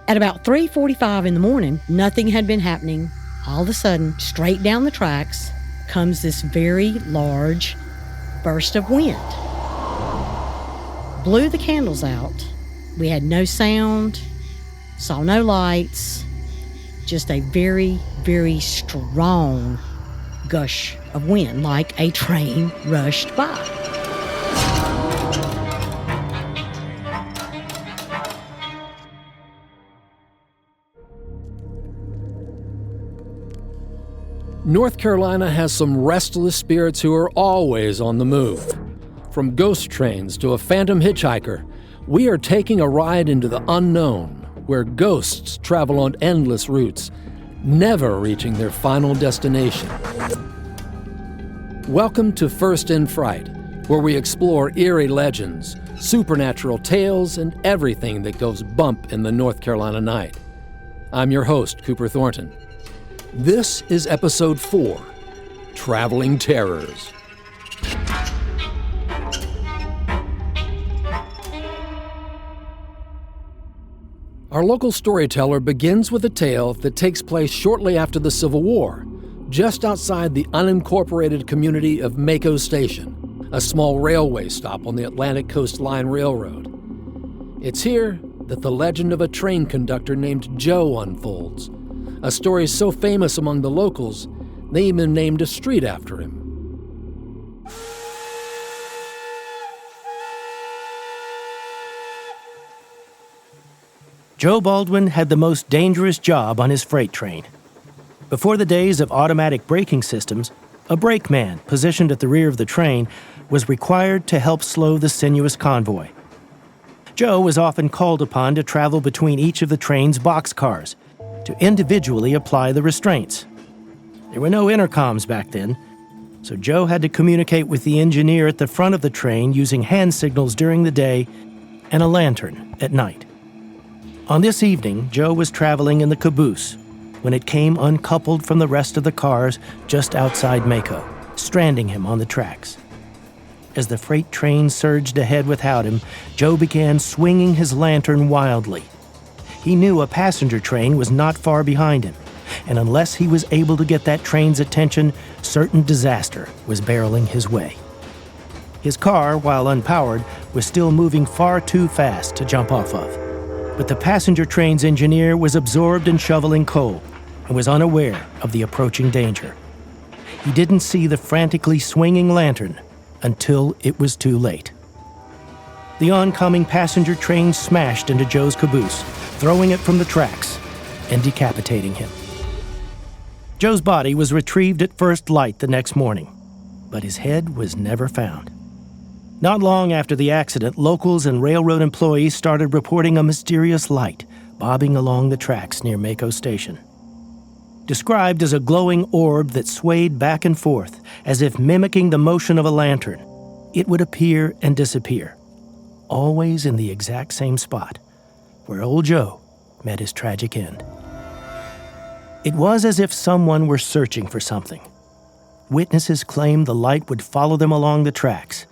At about 3:45 in the morning, nothing had been happening. All of a sudden, straight down the tracks comes this very large burst of wind. Blew the candles out. We had no sound, saw no lights, just a very, very strong gush of wind, like a train rushed by. North Carolina has some restless spirits who are always on the move. From ghost trains to a phantom hitchhiker, we are taking a ride into the unknown, where ghosts travel on endless routes, never reaching their final destination. Welcome to First in Fright, where we explore eerie legends, supernatural tales, and everything that goes bump in the North Carolina night. I'm your host, Cooper Thornton. This is Episode 4, Traveling Terrors. Our local storyteller begins with a tale that takes place shortly after the Civil War, just outside the unincorporated community of Maco Station, a small railway stop on the Atlantic Coast Line Railroad. It's here that the legend of a train conductor named Joe unfolds, a story so famous among the locals, they even named a street after him. Joe Baldwin had the most dangerous job on his freight train. Before the days of automatic braking systems, a brakeman positioned at the rear of the train was required to help slow the sinuous convoy. Joe was often called upon to travel between each of the train's boxcars, to individually apply the restraints. There were no intercoms back then, so Joe had to communicate with the engineer at the front of the train using hand signals during the day and a lantern at night. On this evening, Joe was traveling in the caboose when it came uncoupled from the rest of the cars just outside Maco, stranding him on the tracks. As the freight train surged ahead without him, Joe began swinging his lantern wildly. He knew a passenger train was not far behind him, and unless he was able to get that train's attention, certain disaster was barreling his way. His car, while unpowered, was still moving far too fast to jump off of. But the passenger train's engineer was absorbed in shoveling coal and was unaware of the approaching danger. He didn't see the frantically swinging lantern until it was too late. The oncoming passenger train smashed into Joe's caboose, throwing it from the tracks and decapitating him. Joe's body was retrieved at first light the next morning, but his head was never found. Not long after the accident, locals and railroad employees started reporting a mysterious light bobbing along the tracks near Maco Station. Described as a glowing orb that swayed back and forth as if mimicking the motion of a lantern, it would appear and disappear, always in the exact same spot where old Joe met his tragic end. It was as if someone were searching for something. Witnesses claimed the light would follow them along the tracks,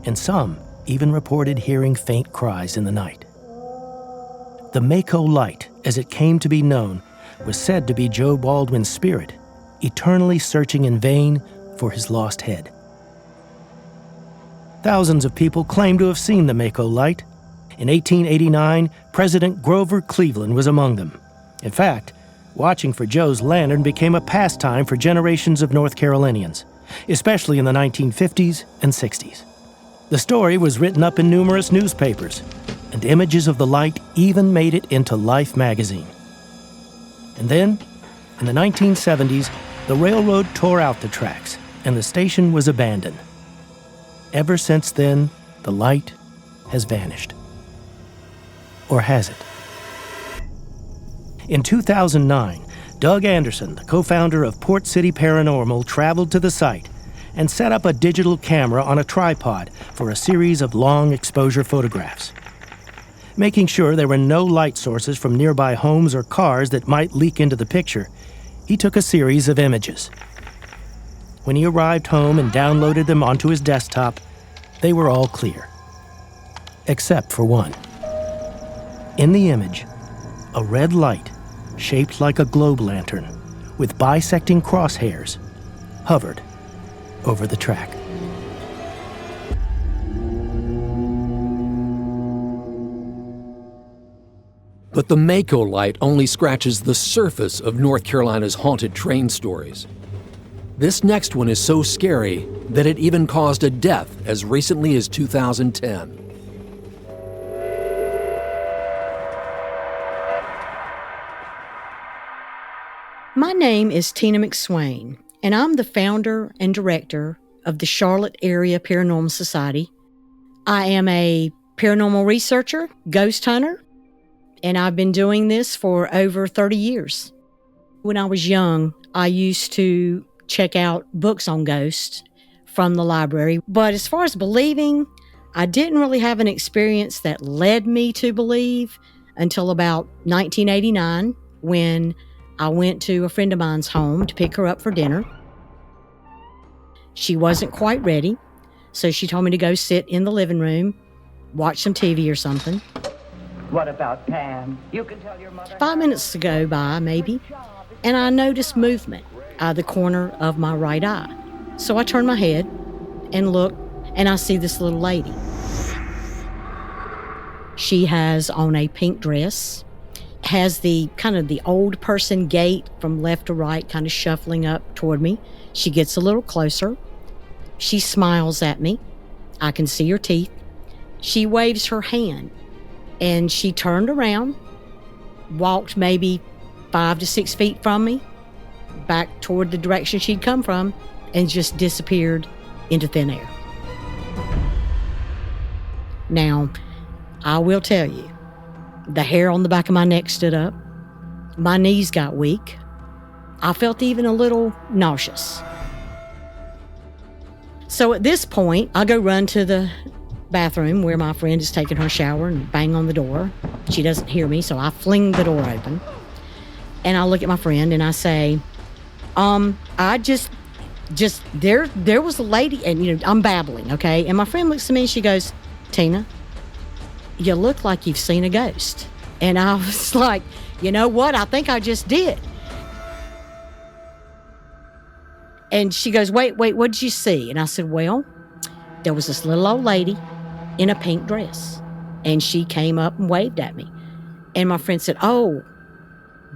and some even reported hearing faint cries in the night. The Maco Light, as it came to be known, was said to be Joe Baldwin's spirit, eternally searching in vain for his lost head. Thousands of people claim to have seen the Maco Light. In 1889, President Grover Cleveland was among them. In fact, watching for Joe's lantern became a pastime for generations of North Carolinians, especially in the 1950s and 60s. The story was written up in numerous newspapers, and images of the light even made it into Life magazine. And then, in the 1970s, the railroad tore out the tracks, and the station was abandoned. Ever since then, the light has vanished. Or has it? In 2009, Doug Anderson, the co-founder of Port City Paranormal, traveled to the site and set up a digital camera on a tripod for a series of long exposure photographs. Making sure there were no light sources from nearby homes or cars that might leak into the picture, he took a series of images. When he arrived home and downloaded them onto his desktop, they were all clear. Except for one. In the image, A red light, shaped like a globe lantern, with bisecting crosshairs, hovered over the track. But the Maco Light only scratches the surface of North Carolina's haunted train stories. This next one is so scary that it even caused a death as recently as 2010. My name is Tina McSwain, and I'm the founder and director of the Charlotte Area Paranormal Society. I am a paranormal researcher, ghost hunter, and I've been doing this for over 30 years. When I was young, I used to check out books on ghosts from the library. But as far as believing, I didn't really have an experience that led me to believe until about 1989 when I went to a friend of mine's home to pick her up for dinner. She wasn't quite ready, so she told me to go sit in the living room, watch some TV or something. What about Pam? You can tell your mother. 5 minutes to go by, maybe, and I noticed movement out of the corner of my right eye. So I turn my head and look, and I see this little lady. She has on a pink dress, has the kind of the old person gait from left to right, kind of shuffling up toward me. She gets a little closer. She smiles at me. I can see her teeth. She waves her hand. And she turned around, walked maybe 5 to 6 feet from me, back toward the direction she'd come from, and just disappeared into thin air. Now, I will tell you, the hair on the back of my neck stood up. My knees got weak. I felt even a little nauseous. So at this point, I go run to the bathroom where my friend is taking her shower and bang on the door. She doesn't hear me, so I fling the door open. And I look at my friend and I say, I just there was a lady, and I'm babbling, okay? And my friend looks at me and she goes, Tina, you look like you've seen a ghost. And I was like, you know what? I think I just did. And she goes, wait, what did you see? And I said, well, there was this little old lady in a pink dress, and she came up and waved at me. And my friend said, oh,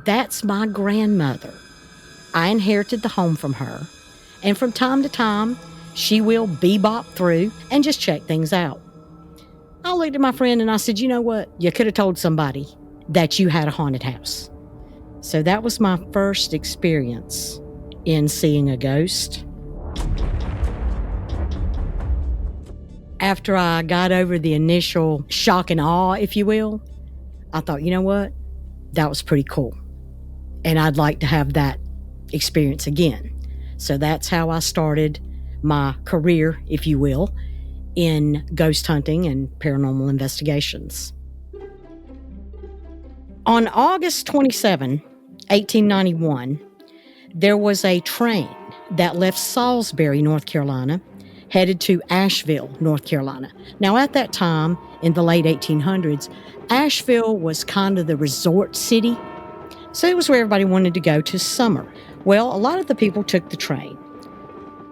that's my grandmother. I inherited the home from her, and from time to time, she will bebop through and just check things out. I looked at my friend and I said, you know what? You could have told somebody that you had a haunted house. So that was my first experience in seeing a ghost. After I got over the initial shock and awe, if you will, I thought, you know what? That was pretty cool. And I'd like to have that experience again. So that's how I started my career, if you will, in ghost hunting and paranormal investigations. On August 27, 1891, there was a train that left Salisbury, North Carolina, headed to Asheville, North Carolina. Now, at that time, in the late 1800s, Asheville was kind of the resort city, so it was where everybody wanted to go to summer. Well, a lot of the people took the train.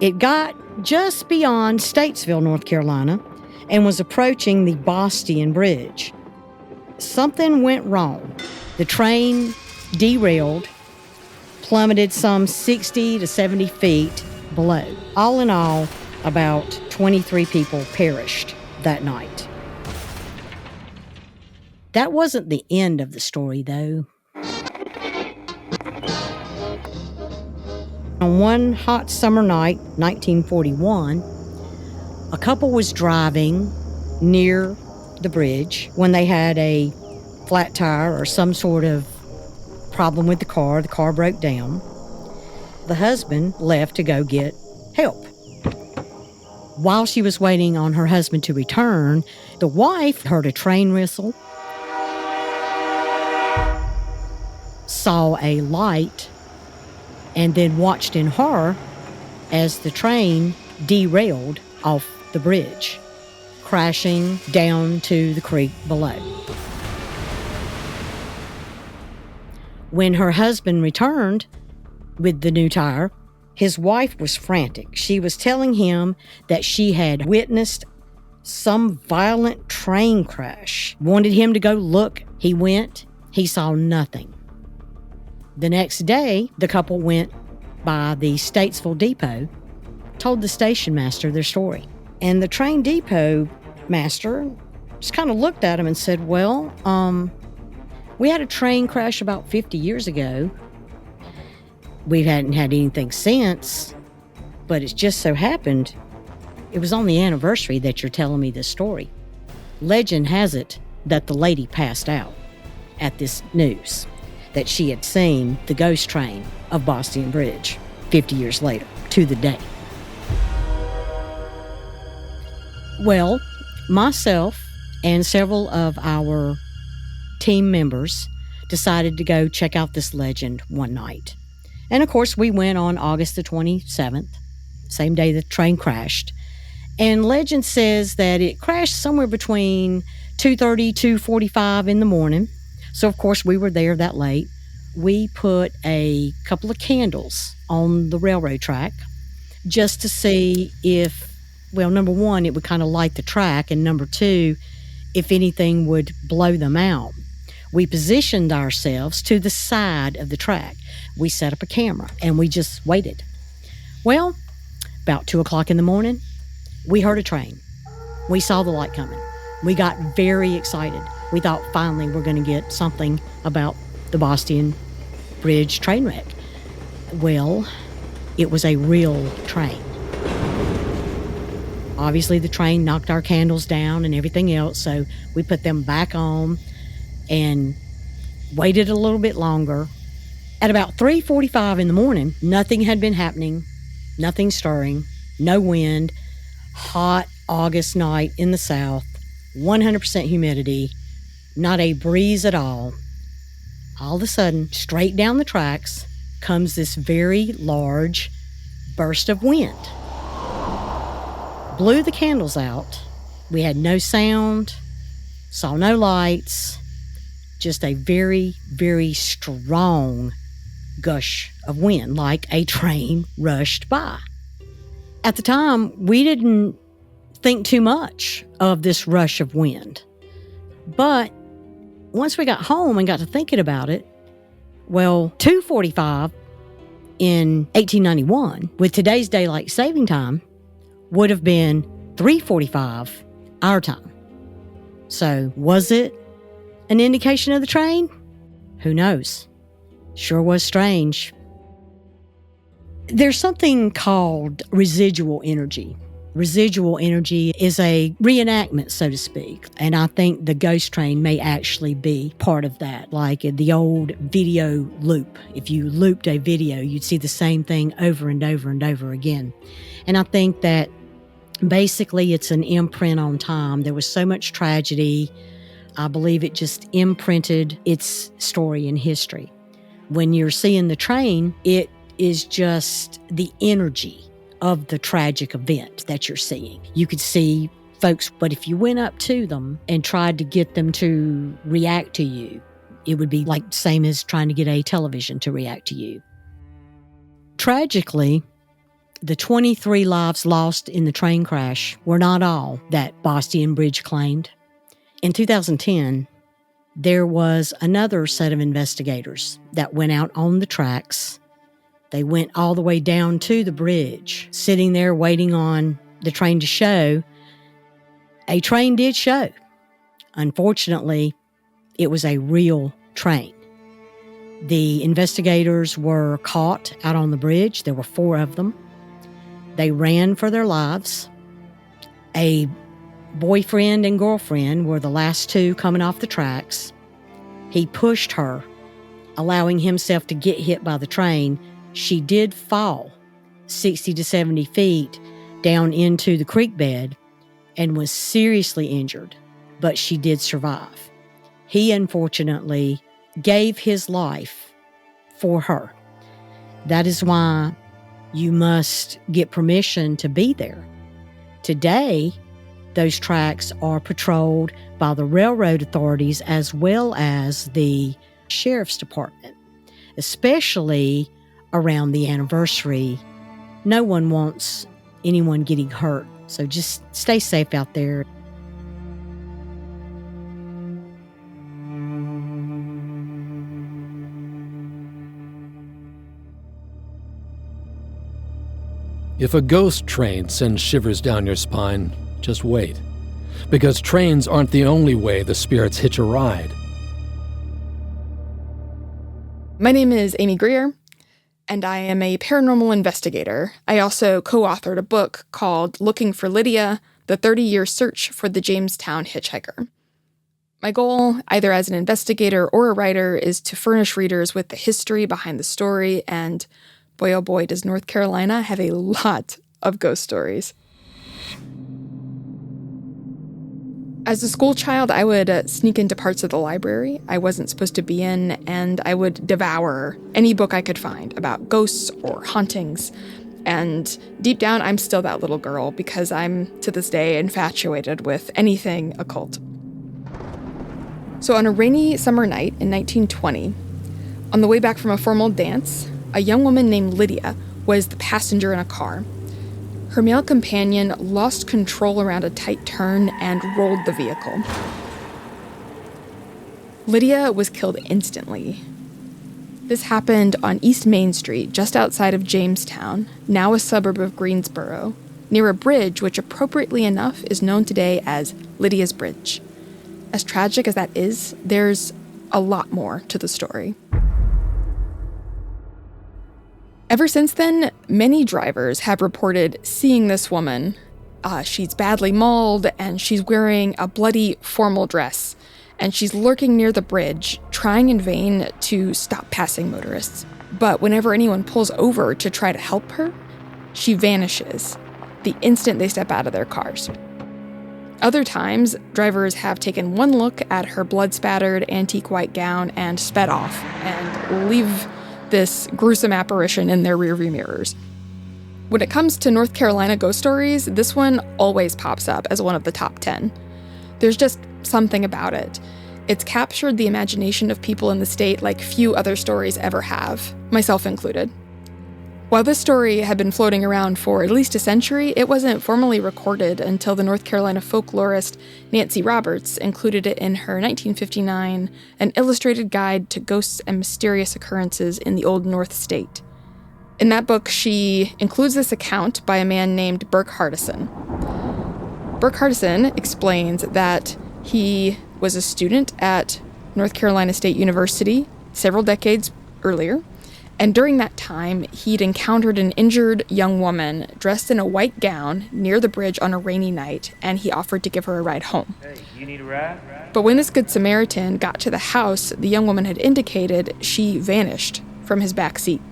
It got just beyond Statesville, North Carolina, and was approaching the Bostian Bridge. Something went wrong. The train derailed, plummeted some 60 to 70 feet below. All in all, about 23 people perished that night. That wasn't the end of the story, though. On one hot summer night, 1941, a couple was driving near the bridge when they had a flat tire or some sort of problem with the car. The car broke down. The husband left to go get help. While she was waiting on her husband to return, the wife heard a train whistle, saw a light, and then watched in horror as the train derailed off the bridge, crashing down to the creek below. When her husband returned with the new tire, his wife was frantic. She was telling him that she had witnessed some violent train crash. Wanted him to go look. He went. He saw nothing. The next day, the couple went by the Statesville depot, told the station master their story. And the train depot master just kind of looked at him and said, well, we had a train crash about 50 years ago. We hadn't had anything since, but it's just so happened it was on the anniversary that you're telling me this story. Legend has it that the lady passed out at this news, that she had seen the ghost train of Bostian Bridge 50 years later, to the day. Well, myself and several of our team members decided to go check out this legend one night. And of course, we went on August the 27th, same day the train crashed. And legend says that it crashed somewhere between 2:30, 2:45 in the morning. So, of course, we were there that late. We put a couple of candles on the railroad track just to see if, well, number one, it would kind of light the track, and number two, if anything would blow them out. We positioned ourselves to the side of the track. We set up a camera, and we just waited. Well, about 2 o'clock in the morning, we heard a train. We saw the light coming. We got very excited. We thought finally we're going to get something about the Bostian Bridge train wreck. Well, it was a real train. Obviously, the train knocked our candles down and everything else, so we put them back on and waited a little bit longer. At about 3:45 in the morning, nothing had been happening, nothing stirring, no wind, hot August night in the south, 100% humidity, not a breeze at all. All of a sudden, straight down the tracks comes this very large burst of wind. Blew the candles out. We had no sound, saw no lights, just a very, very strong gush of wind, like a train rushed by. At the time, we didn't think too much of this rush of wind. But once we got home and got to thinking about it, well, 2:45 in 1891, with today's daylight saving time, would have been 3:45 our time. So was it an indication of the train? Who knows? Sure was strange. There's something called residual energy. Residual energy is a reenactment, so to speak. And I think the ghost train may actually be part of that. Like the old video loop. If you looped a video, you'd see the same thing over and over and over again. And I think that basically it's an imprint on time. There was so much tragedy. I believe it just imprinted its story in history. When you're seeing the train, it is just the energy of the tragic event that you're seeing. You could see folks, but if you went up to them and tried to get them to react to you, it would be like the same as trying to get a television to react to you. Tragically, the 23 lives lost in the train crash were not all that Bostian Bridge claimed. In 2010, there was another set of investigators that went out on the tracks. They went all the way down to the bridge, sitting there waiting on the train to show. A train did show. Unfortunately, it was a real train. The investigators were caught out on the bridge. There were 4 of them. They ran for their lives. A boyfriend and girlfriend were the last 2 coming off the tracks. He pushed her, allowing himself to get hit by the train. She did fall 60 to 70 feet down into the creek bed and was seriously injured, but she did survive. He unfortunately gave his life for her. That is why you must get permission to be there. Today, those tracks are patrolled by the railroad authorities as well as the sheriff's department. especially around the anniversary. No one wants anyone getting hurt, so just stay safe out there. If a ghost train sends shivers down your spine, just wait. Because trains aren't the only way the spirits hitch a ride. My name is Amy Greer, and I am a paranormal investigator. I also co-authored a book called Looking for Lydia, the 30-Year Search for the Jamestown Hitchhiker. My goal, either as an investigator or a writer, is to furnish readers with the history behind the story, and boy oh boy, does North Carolina have a lot of ghost stories. As a school child, I would sneak into parts of the library I wasn't supposed to be in, and I would devour any book I could find about ghosts or hauntings. And deep down, I'm still that little girl because I'm, to this day, infatuated with anything occult. So on a rainy summer night in 1920, on the way back from a formal dance, a young woman named Lydia was the passenger in a car. Her male companion lost control around a tight turn and rolled the vehicle. Lydia was killed instantly. This happened on East Main Street, just outside of Jamestown, now a suburb of Greensboro, near a bridge which appropriately enough is known today as Lydia's Bridge. As tragic as that is, there's a lot more to the story. Ever since then, many drivers have reported seeing this woman. She's badly mauled, and she's wearing a bloody formal dress, and she's lurking near the bridge, trying in vain to stop passing motorists. But whenever anyone pulls over to try to help her, she vanishes the instant they step out of their cars. Other times, drivers have taken one look at her blood-spattered antique white gown and sped off, and leave this gruesome apparition in their rearview mirrors. When it comes to North Carolina ghost stories, this one always pops up as one of the top 10. There's just something about it. It's captured the imagination of people in the state like few other stories ever have, myself included. While this story had been floating around for at least a century, it wasn't formally recorded until the North Carolina folklorist Nancy Roberts included it in her 1959 An Illustrated Guide to Ghosts and Mysterious Occurrences in the Old North State. In that book, she includes this account by a man named Burke Hardison. Burke Hardison explains that he was a student at North Carolina State University several decades earlier, and during that time, he'd encountered an injured young woman dressed in a white gown near the bridge on a rainy night, and he offered to give her a ride home. Hey, you need a ride? But when this Good Samaritan got to the house the young woman had indicated, she vanished from his back seat.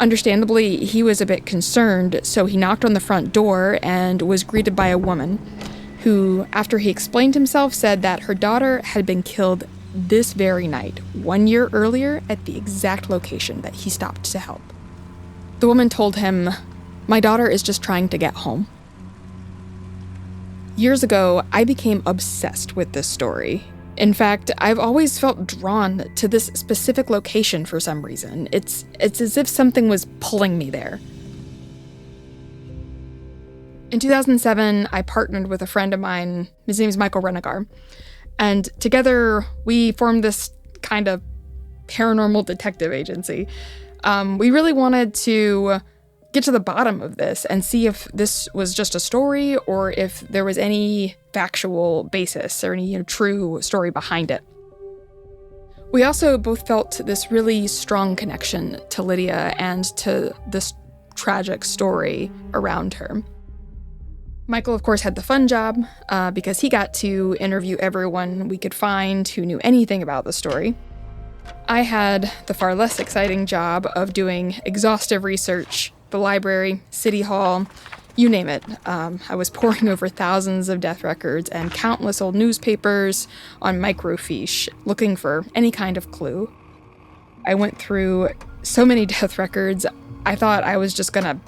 Understandably, he was a bit concerned, so he knocked on the front door and was greeted by a woman who, after he explained himself, said that her daughter had been killed this very night, 1 year earlier, at the exact location that he stopped to help. The woman told him, "My daughter is just trying to get home." Years ago, I became obsessed with this story. In fact, I've always felt drawn to this specific location for some reason. It's as if something was pulling me there. In 2007, I partnered with a friend of mine. His name is Michael Renegar. And together, we formed this kind of paranormal detective agency. We really wanted to get to the bottom of this and see if this was just a story or if there was any factual basis or any true story behind it. We also both felt this really strong connection to Lydia and to this tragic story around her. Michael, of course, had the fun job because he got to interview everyone we could find who knew anything about the story. I had the far less exciting job of doing exhaustive research, the library, city hall, you name it. I was poring over thousands of death records and countless old newspapers on microfiche, looking for any kind of clue. I went through so many death records, I thought I was just gonna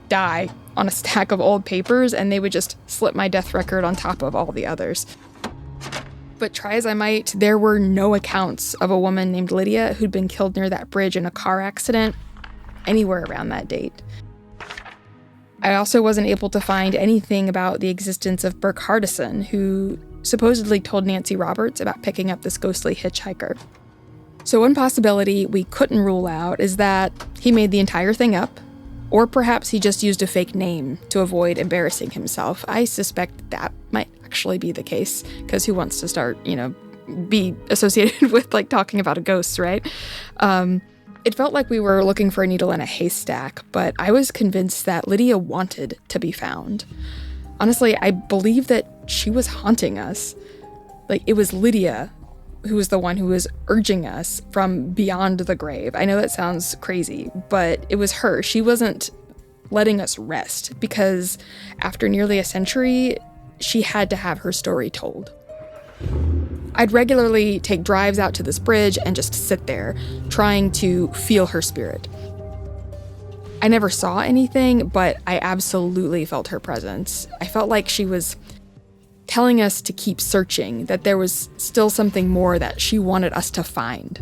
die on a stack of old papers, and they would just slip my death record on top of all the others. But try as I might, there were no accounts of a woman named Lydia who'd been killed near that bridge in a car accident anywhere around that date. I also wasn't able to find anything about the existence of Burke Hardison, who supposedly told Nancy Roberts about picking up this ghostly hitchhiker. So one possibility we couldn't rule out is that he made the entire thing up, or perhaps he just used a fake name to avoid embarrassing himself. I suspect that might actually be the case, because who wants to start, be associated with, talking about a ghost, right? It felt like we were looking for a needle in a haystack, but I was convinced that Lydia wanted to be found. Honestly, I believe that she was haunting us. It was Lydia who was the one who was urging us from beyond the grave. I know that sounds crazy, but it was her. She wasn't letting us rest, because after nearly a century, she had to have her story told. I'd regularly take drives out to this bridge and just sit there, trying to feel her spirit. I never saw anything, but I absolutely felt her presence. I felt like she was telling us to keep searching, that there was still something more that she wanted us to find.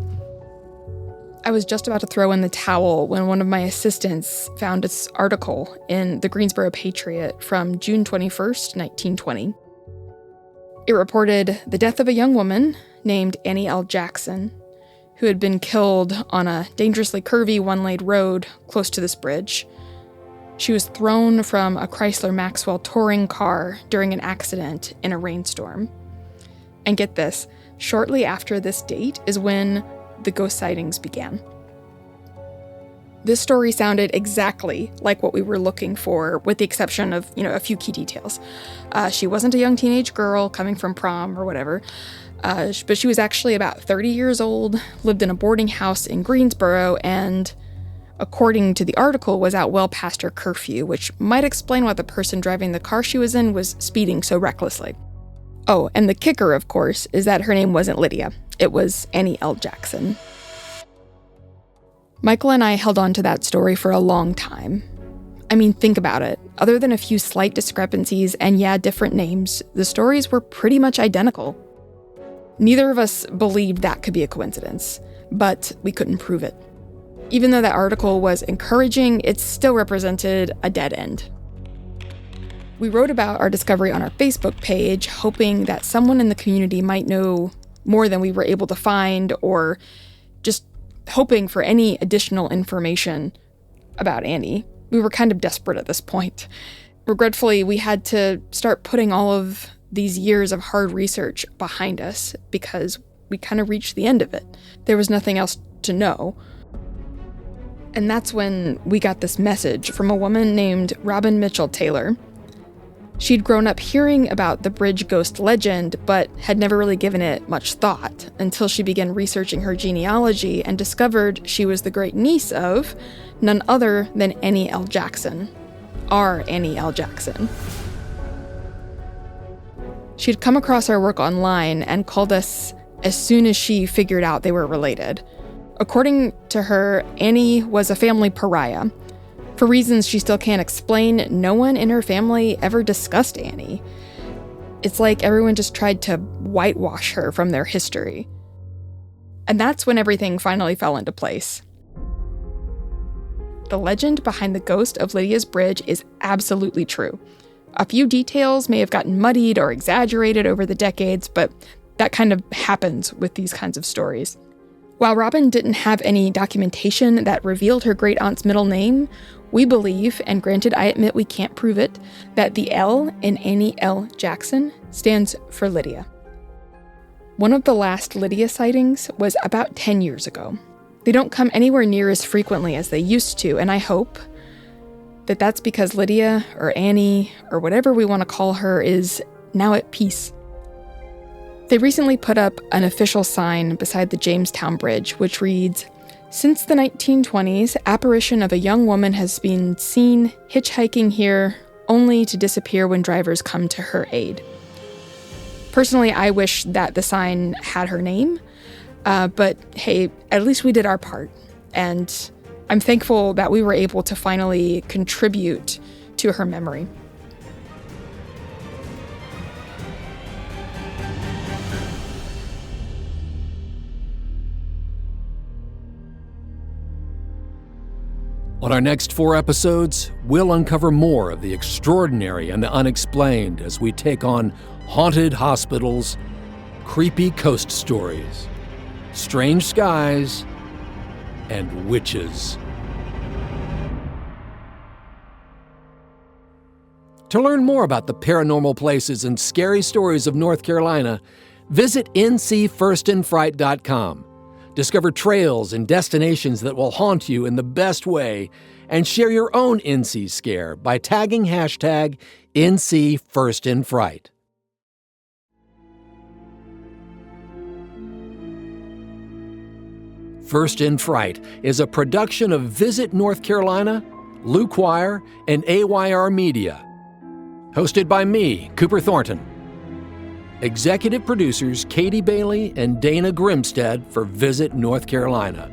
I was just about to throw in the towel when one of my assistants found this article in the Greensboro Patriot from June 21st, 1920. It reported the death of a young woman named Annie L. Jackson, who had been killed on a dangerously curvy one-lane road close to this bridge. She was thrown from a Chrysler Maxwell touring car during an accident in a rainstorm. And get this, shortly after this date is when the ghost sightings began. This story sounded exactly like what we were looking for, with the exception of, a few key details. She wasn't a young teenage girl coming from prom or whatever, but she was actually about 30 years old, lived in a boarding house in Greensboro, and according to the article, was out well past her curfew, which might explain why the person driving the car she was in was speeding so recklessly. Oh, and the kicker, of course, is that her name wasn't Lydia. It was Annie L. Jackson. Michael and I held on to that story for a long time. I mean, think about it. Other than a few slight discrepancies and, different names, the stories were pretty much identical. Neither of us believed that could be a coincidence, but we couldn't prove it. Even though that article was encouraging, it still represented a dead end. We wrote about our discovery on our Facebook page, hoping that someone in the community might know more than we were able to find, or just hoping for any additional information about Annie. We were kind of desperate at this point. Regretfully, we had to start putting all of these years of hard research behind us, because we kind of reached the end of it. There was nothing else to know. And that's when we got this message from a woman named Robin Mitchell Taylor. She'd grown up hearing about the bridge ghost legend, but had never really given it much thought until she began researching her genealogy and discovered she was the great niece of none other than Annie L. Jackson. Our Annie L. Jackson. She'd come across our work online and called us as soon as she figured out they were related. According to her, Annie was a family pariah. For reasons she still can't explain, no one in her family ever discussed Annie. It's like everyone just tried to whitewash her from their history. And that's when everything finally fell into place. The legend behind the ghost of Lydia's Bridge is absolutely true. A few details may have gotten muddied or exaggerated over the decades, but that kind of happens with these kinds of stories. While Robin didn't have any documentation that revealed her great-aunt's middle name, we believe, and granted I admit we can't prove it, that the L in Annie L. Jackson stands for Lydia. One of the last Lydia sightings was about 10 years ago. They don't come anywhere near as frequently as they used to, and I hope that that's because Lydia, or Annie, or whatever we want to call her, is now at peace. They recently put up an official sign beside the Jamestown Bridge, which reads, "Since the 1920s, apparition of a young woman has been seen hitchhiking here, only to disappear when drivers come to her aid." Personally, I wish that the sign had her name, but hey, at least we did our part. And I'm thankful that we were able to finally contribute to her memory. On our next 4 episodes, we'll uncover more of the extraordinary and the unexplained as we take on haunted hospitals, creepy coast stories, strange skies, and witches. To learn more about the paranormal places and scary stories of North Carolina, visit ncfirstinfright.com. Discover trails and destinations that will haunt you in the best way, and share your own NC scare by tagging hashtag #NCFirstInFright. First in Fright is a production of Visit North Carolina, Luke Wire, and AYR Media. Hosted by me, Cooper Thornton. Executive producers Katie Bailey and Dana Grimstead for Visit North Carolina.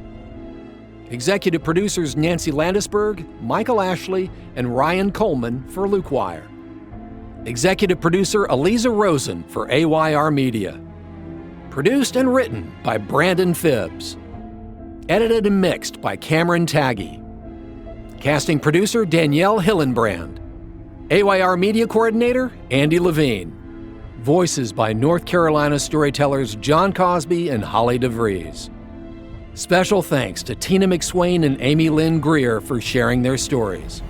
Executive producers Nancy Landisberg, Michael Ashley, and Ryan Coleman for Luke Wire. Executive producer Eliza Rosen for AYR Media. Produced and written by Brandon Phibbs. Edited and mixed by Cameron Taggy. Casting producer Danielle Hillenbrand. AYR Media Coordinator Andy Levine. Voices by North Carolina storytellers John Cosby and Holly DeVries. Special thanks to Tina McSwain and Amy Lynn Greer for sharing their stories.